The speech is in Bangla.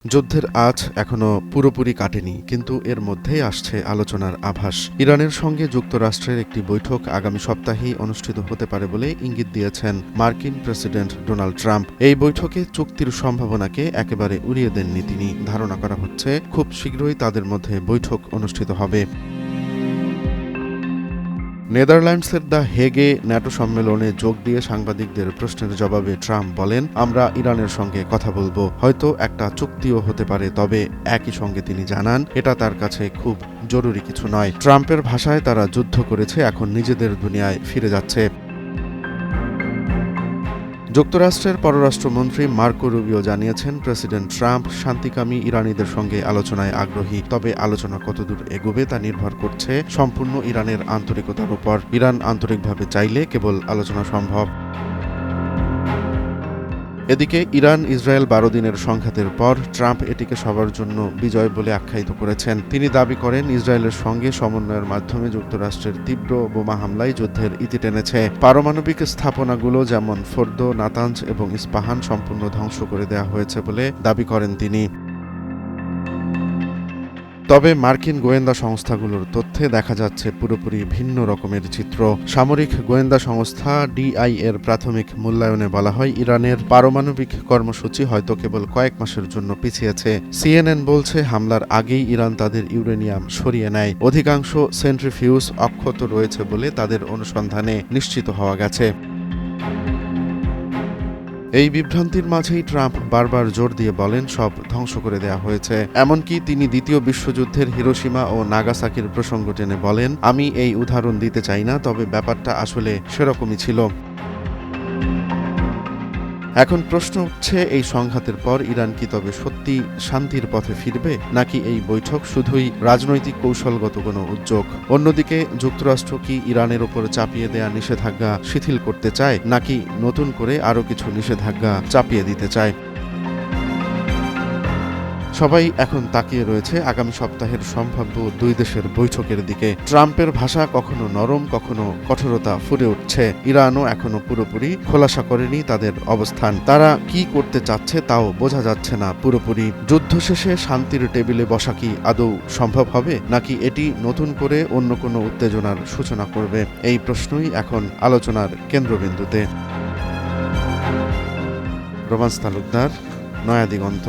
যুদ্ধের আঁচ এখনো পুরোপুরি কাটেনি, কিন্তু এর মধ্যেই আসছে আলোচনার আভাস। ইরানের সঙ্গে যুক্তরাষ্ট্রের একটি বৈঠক আগামী সপ্তাহেই অনুষ্ঠিত হতে পারে বলে ইঙ্গিত দিয়েছেন মার্কিন প্রেসিডেন্ট ডোনাল্ড ট্রাম্প। এই বৈঠকে চুক্তির সম্ভাবনাকে একেবারে উড়িয়ে দেননি তিনি। ধারণা করা হচ্ছে খুব শীঘ্রই তাদের মধ্যে বৈঠক অনুষ্ঠিত হবে। নেদারল্যান্ডসের দ্য হেগে ন্যাটো সম্মেলনে যোগ দিয়ে সাংবাদিকদের প্রশ্নের জবাবে ট্রাম্প বলেন, আমরা ইরানের সঙ্গে কথা বলবো, হয়তো একটা চুক্তিও হতে পারে, তবে একই সঙ্গে তিনি জানান এটা তার কাছে খুব জরুরি কিছু নয়। ট্রাম্পের ভাষায় তারা যুদ্ধ করেছে, এখন নিজেদের দুনিয়ায় ফিরে যাচ্ছে। যুক্তরাষ্ট্রের পররাষ্ট্রমন্ত্রী মার্কো রুবিও জানিয়েছেন, প্রেসিডেন্ট ট্রাম্প শান্তিকামী ইরানিদের সঙ্গে আলোচনায় আগ্রহী, তবে আলোচনা কতদূর এগোবে তা নির্ভর করছে সম্পূর্ণ ইরানের আন্তরিকতার উপর। ইরান আন্তরিকভাবে চাইলে কেবল আলোচনা সম্ভব। এদিকে ইরান ইসরায়েল 12 দিনের সংঘাতের পর ট্রাম্প এটিকে সবার জন্য বিজয় বলে আখ্যায়িত করেছেন। তিনি দাবি করেন, ইসরায়েলের সঙ্গে সমন্বয়ের মাধ্যমে যুক্তরাষ্ট্রের তীব্র বোমা হামলায় যুদ্ধের ইতি টেনেছে। পারমাণবিক স্থাপনাগুলো যেমন ফোর্দো, নাতাঞ্জ এবং ইস্পাহান সম্পূর্ণ ধ্বংস করে দেওয়া হয়েছে বলে দাবি করেন তিনি। তবে মার্কিন গোয়েন্দা সংস্থাগুলোর তথ্যে দেখা যাচ্ছে পুরোপুরি ভিন্ন রকমের চিত্র। সামরিক গোয়েন্দা সংস্থা ডিআই এর প্রাথমিক মূল্যায়নে বলা হয়, ইরানের পারমাণবিক কর্মসূচি হয়তো কেবল কয়েক মাসের জন্য পিছিয়েছে। সিএনএন বলছে, হামলার আগেই ইরান তাদের ইউরেনিয়াম সরিয়ে নেয়। অধিকাংশ সেন্ট্রিফিউজ অক্ষত রয়েছে বলে তাদের অনুসন্ধানে নিশ্চিত হওয়া গেছে। এই বিভ্রান্তির মাঝেই ট্রাম্প বারবার জোর দিয়ে বলেন, সব ধ্বংস করে দেওয়া হয়েছে। এমনকি তিনি দ্বিতীয় বিশ্বযুদ্ধের হিরোশিমা ও নাগাসাকির প্রসঙ্গ টেনে বলেন, আমি এই উদাহরণ দিতে চাই না, তবে ব্যাপারটা আসলে সেরকমই ছিল। এখন প্রশ্ন উঠছে, এই সংঘাতের পর ইরান কি তবে সত্যি শান্তির পথে ফিরবে, নাকি এই বৈঠক শুধুই রাজনৈতিক কৌশলগত কোনো উদ্যোগ? অন্যদিকে যুক্তরাষ্ট্র কি ইরানের ওপর চাপিয়ে দেয়া নিষেধাজ্ঞা শিথিল করতে চায়, নাকি নতুন করে আরও কিছু নিষেধাজ্ঞা চাপিয়ে দিতে চায়? সবাই এখন তাকিয়ে রয়েছে আগামী সপ্তাহের সম্ভাব্য দুই দেশের বৈঠকের দিকে। ট্রাম্পের ভাষা কখনো নরম, কখনো কঠোরতা ফুটে উঠছে। ইরানও এখনো পুরোপুরি খোলাসা করেনি তাদের অবস্থান। তারা কি করতে চাচ্ছে তাও বোঝা যাচ্ছে না পুরোপুরি। যুদ্ধ শেষে শান্তির টেবিলে বসা কি আদৌ সম্ভব হবে, নাকি এটি নতুন করে অন্য কোনো উত্তেজনার সূচনা করবে? এই প্রশ্নই এখন আলোচনার কেন্দ্রবিন্দুতে। রোমান্স তালুকদার, নয়া দিগন্ত।